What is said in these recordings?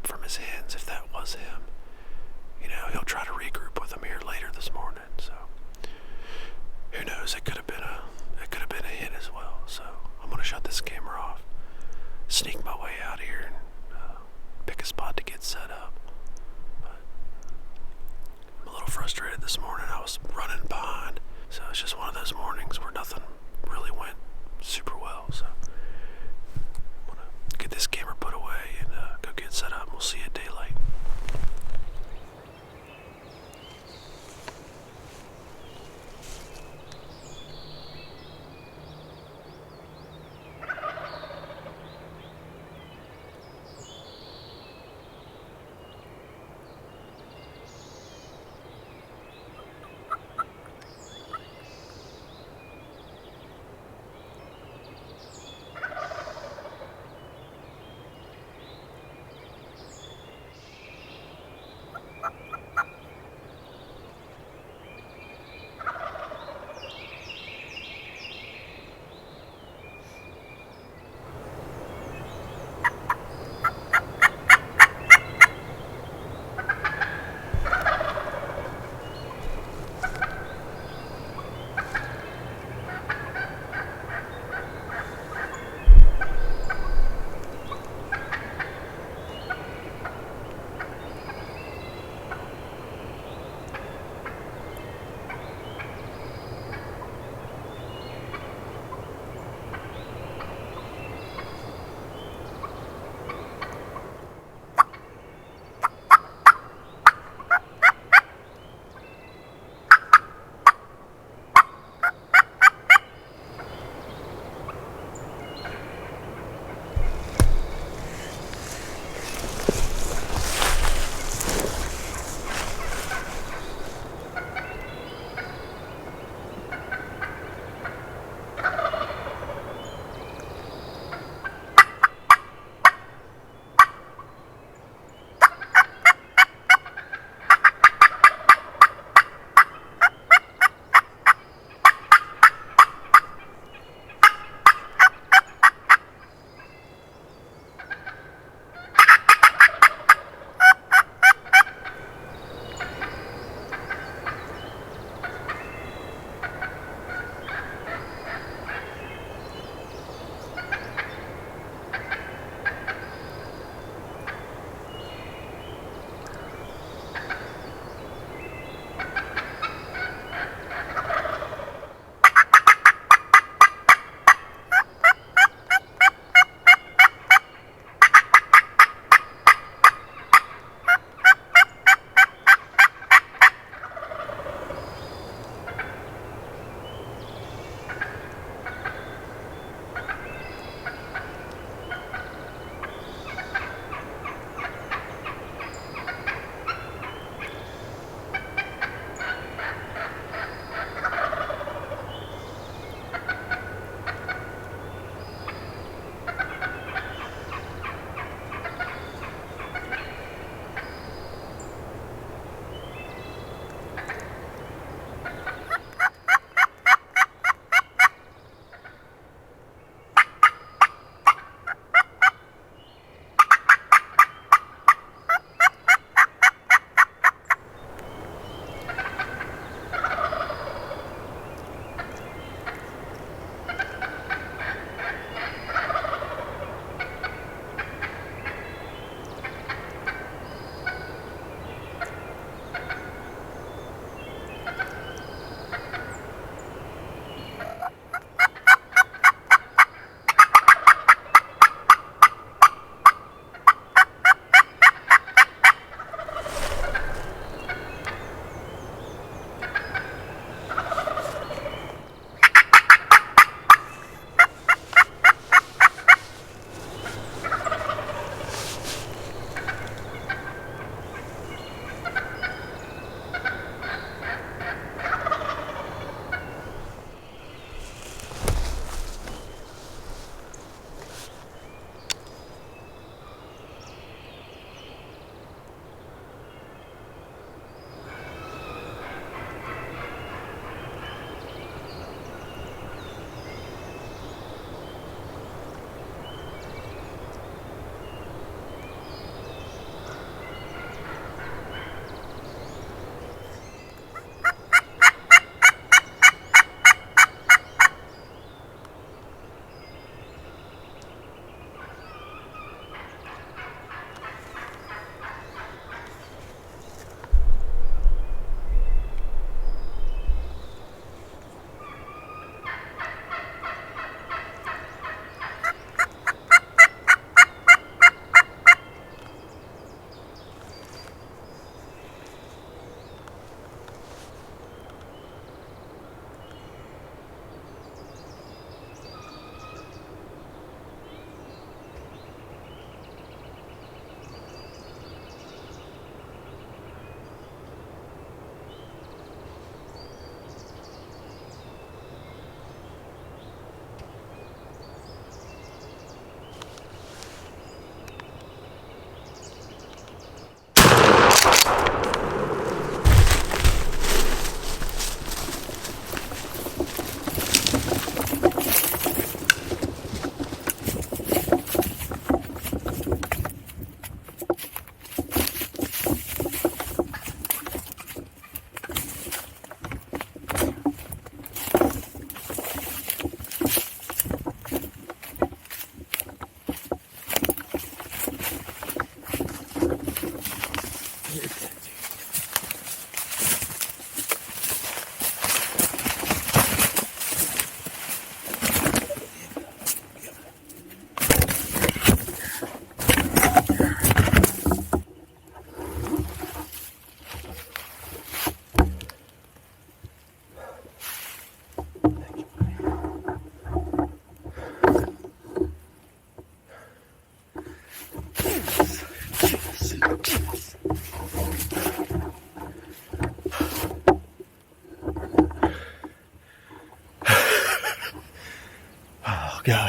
up from his hens if that was him. He'll try to regroup with them here later this morning, so who knows, it could have been a hen as well. So I'm gonna shut this camera off, sneak my way out here, and pick a spot to get set up. But I'm a little frustrated this morning. I was running behind, so it's just one of those mornings where nothing really went super well. So I'm gonna get this camera put away and go get set up, and we'll see you at daylight.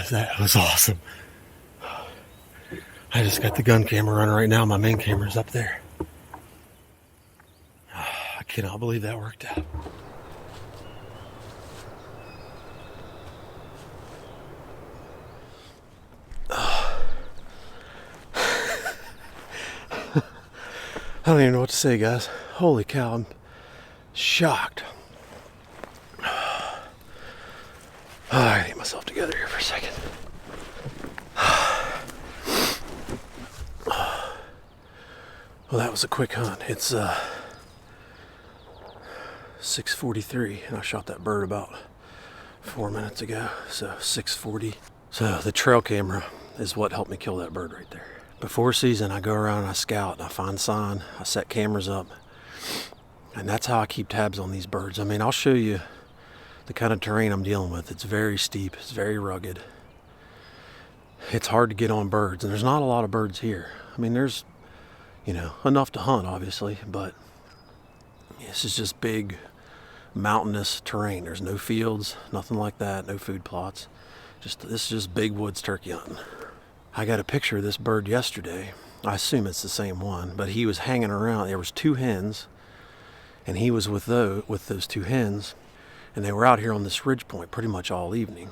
guys, that was awesome. I just got the gun camera running right now. My main camera's up there. I cannot believe that worked out. I don't even know what to say, guys. Holy cow, I'm shocked. I gotta get myself together here for a second. Well, that was a quick hunt. It's 6:43, and I shot that bird about 4 minutes ago, so 6:40. So the trail camera is what helped me kill that bird right there. Before season, I go around and I scout, and I find sign, I set cameras up, and that's how I keep tabs on these birds. I mean, I'll show you the kind of terrain I'm dealing with. It's very steep, it's very rugged. It's hard to get on birds, and there's not a lot of birds here. I mean, there's, enough to hunt, obviously, but this is just big, mountainous terrain. There's no fields, nothing like that, no food plots. This is just big woods turkey hunting. I got a picture of this bird yesterday. I assume it's the same one, but he was hanging around. There was 2 hens, and he was with those 2 hens, and they were out here on this ridge point pretty much all evening.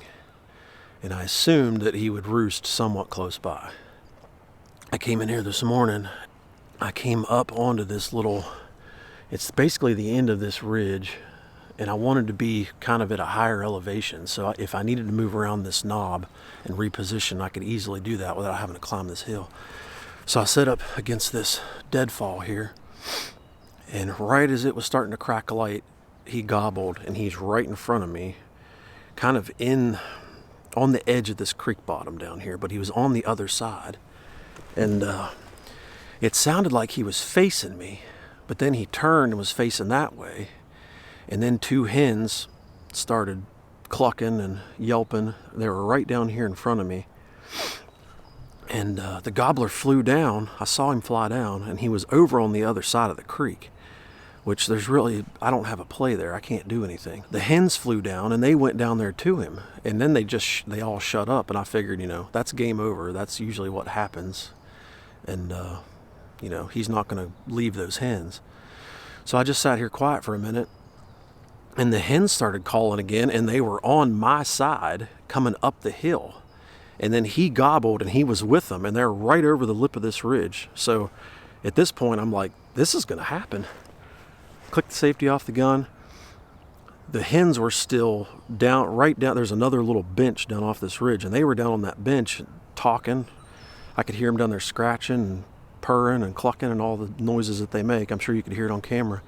And I assumed that he would roost somewhat close by. I came in here this morning. I came up onto this it's basically the end of this ridge, and I wanted to be kind of at a higher elevation. So if I needed to move around this knob and reposition, I could easily do that without having to climb this hill. So I set up against this deadfall here, and right as it was starting to crack a light, he gobbled, and he's right in front of me, kind of on the edge of this creek bottom down here, but he was on the other side. And it sounded like he was facing me, but then he turned and was facing that way. And then 2 hens started clucking and yelping. They were right down here in front of me. And the gobbler flew down. I saw him fly down, and he was over on the other side of the creek, which I don't have a play there. I can't do anything. The hens flew down, and they went down there to him. And then they all shut up, and I figured, that's game over. That's usually what happens. And, he's not going to leave those hens. So I just sat here quiet for a minute, and the hens started calling again, and they were on my side coming up the hill. And then he gobbled, and he was with them, and they're right over the lip of this ridge. So at this point, I'm like, this is going to happen. Click the safety off the gun. The hens were still right down. There's another little bench down off this ridge, and they were down on that bench talking. I could hear them down there scratching and purring and clucking and all the noises that they make. I'm sure you could hear it on camera.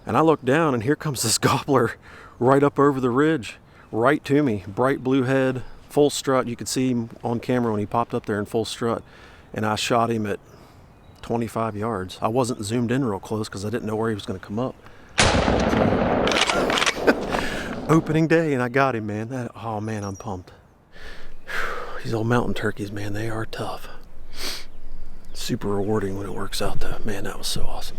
And I looked down, and here comes this gobbler right up over the ridge, right to me. Bright blue head, full strut. You could see him on camera when he popped up there in full strut. And I shot him at 25 yards. I wasn't zoomed in real close because I didn't know where he was going to come up. Opening day, and I got him, man. Oh, man, I'm pumped. These old mountain turkeys, man, they are tough. Super rewarding when it works out, though. Man, that was so awesome.